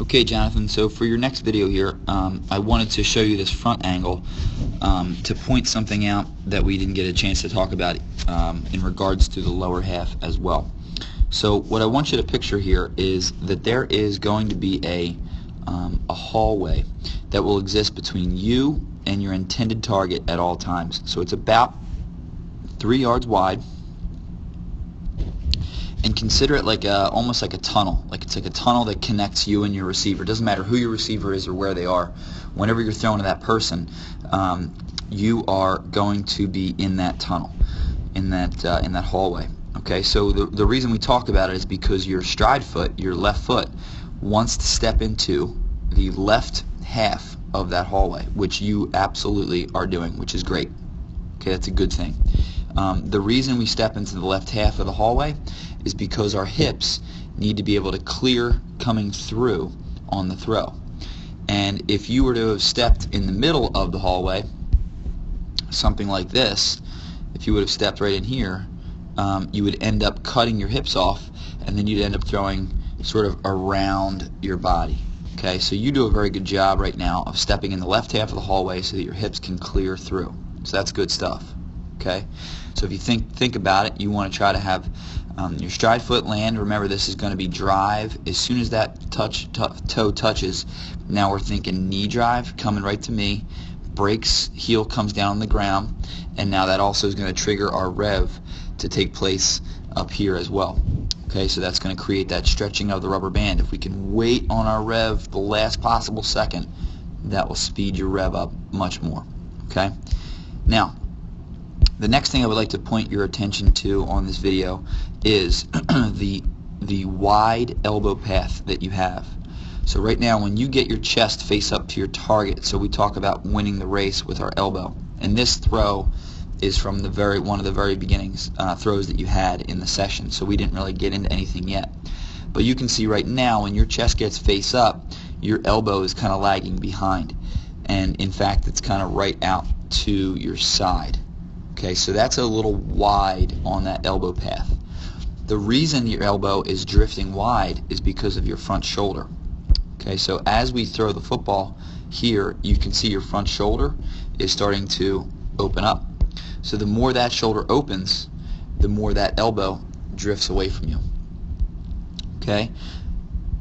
Okay, Jonathan, so for your next video here, I wanted to show you this front angle to point something out that we didn't get a chance to talk about in regards to the lower half as well. So what I want you to picture here is that there is going to be a hallway that will exist between you and your intended target at all times. So it's about 3 yards wide, and consider it like almost like a tunnel. It's like a tunnel that connects you and your receiver. It doesn't matter who your receiver is or where they are. Whenever you're throwing to that person, you are going to be in that tunnel, in that hallway. Okay, so the reason we talk about it is because your stride foot, your left foot, wants to step into the left half of that hallway, which you absolutely are doing, which is great. Okay, that's a good thing. The reason we step into the left half of the hallway is because our hips need to be able to clear coming through on the throw. And if you were to have stepped in the middle of the hallway, something like this, if you would have stepped right in here, you would end up cutting your hips off, and then you'd end up throwing sort of around your body. Okay, so you do a very good job right now of stepping in the left half of the hallway so that your hips can clear through. So that's good stuff. Okay, so if you think about it, you want to try to have your stride foot land. Remember, this is going to be drive. As soon as that toe touches, now we're thinking knee drive, coming right to me, breaks, heel comes down on the ground, and now that also is going to trigger our rev to take place up here as well. Okay, so that's going to create that stretching of the rubber band. If we can wait on our rev the last possible second, that will speed your rev up much more. Okay, now the next thing I would like to point your attention to on this video is the wide elbow path that you have. So right now, when you get your chest face up to your target, so we talk about winning the race with our elbow, and this throw is from one of the very beginnings throws that you had in the session, so we didn't really get into anything yet. But you can see right now, when your chest gets face up, your elbow is kind of lagging behind, and in fact it's kind of right out to your side. Okay, so that's a little wide on that elbow path. The reason your elbow is drifting wide is because of your front shoulder. Okay, so as we throw the football here, you can see your front shoulder is starting to open up. So the more that shoulder opens, the more that elbow drifts away from you. Okay,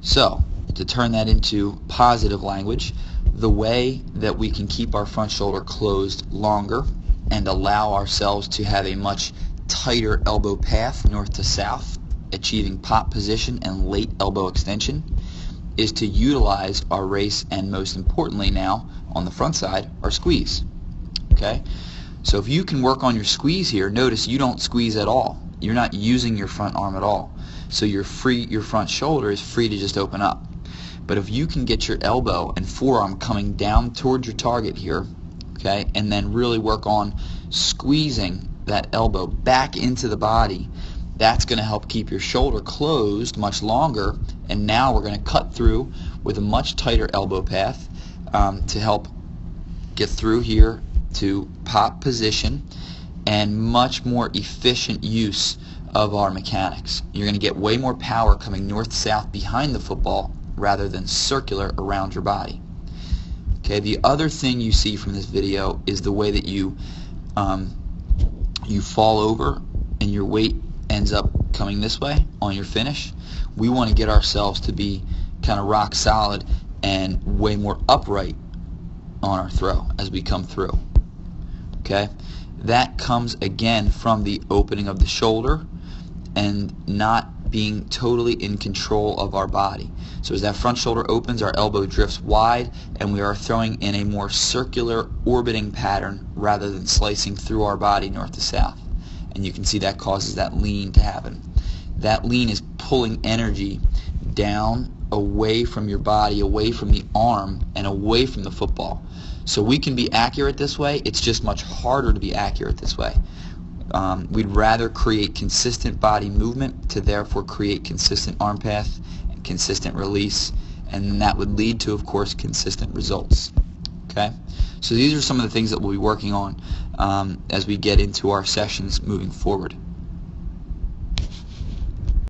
so to turn that into positive language, the way that we can keep our front shoulder closed longer and allow ourselves to have a much tighter elbow path north to south, achieving pop position and late elbow extension, is to utilize our race, and most importantly now on the front side, our squeeze. Okay, so if you can work on your squeeze here, notice you don't squeeze at all. You're not using your front arm at all, so your front shoulder is free to just open up. But if you can get your elbow and forearm coming down towards your target here, okay, and then really work on squeezing that elbow back into the body, that's going to help keep your shoulder closed much longer. And now we're going to cut through with a much tighter elbow path to help get through here to pop position and much more efficient use of our mechanics. You're going to get way more power coming north-south behind the football rather than circular around your body. Okay, the other thing you see from this video is the way that you fall over and your weight ends up coming this way on your finish. We want to get ourselves to be kind of rock solid and way more upright on our throw as we come through. Okay, that comes again from the opening of the shoulder and not being totally in control of our body. So as that front shoulder opens, our elbow drifts wide, and we are throwing in a more circular orbiting pattern rather than slicing through our body north to south. And you can see that causes that lean to happen. That lean is pulling energy down away from your body, away from the arm, and away from the football. So we can be accurate this way, it's just much harder to be accurate this way. We'd rather create consistent body movement to therefore create consistent arm path and consistent release, and that would lead to, of course, consistent results. Okay, so these are some of the things that we'll be working on as we get into our sessions moving forward.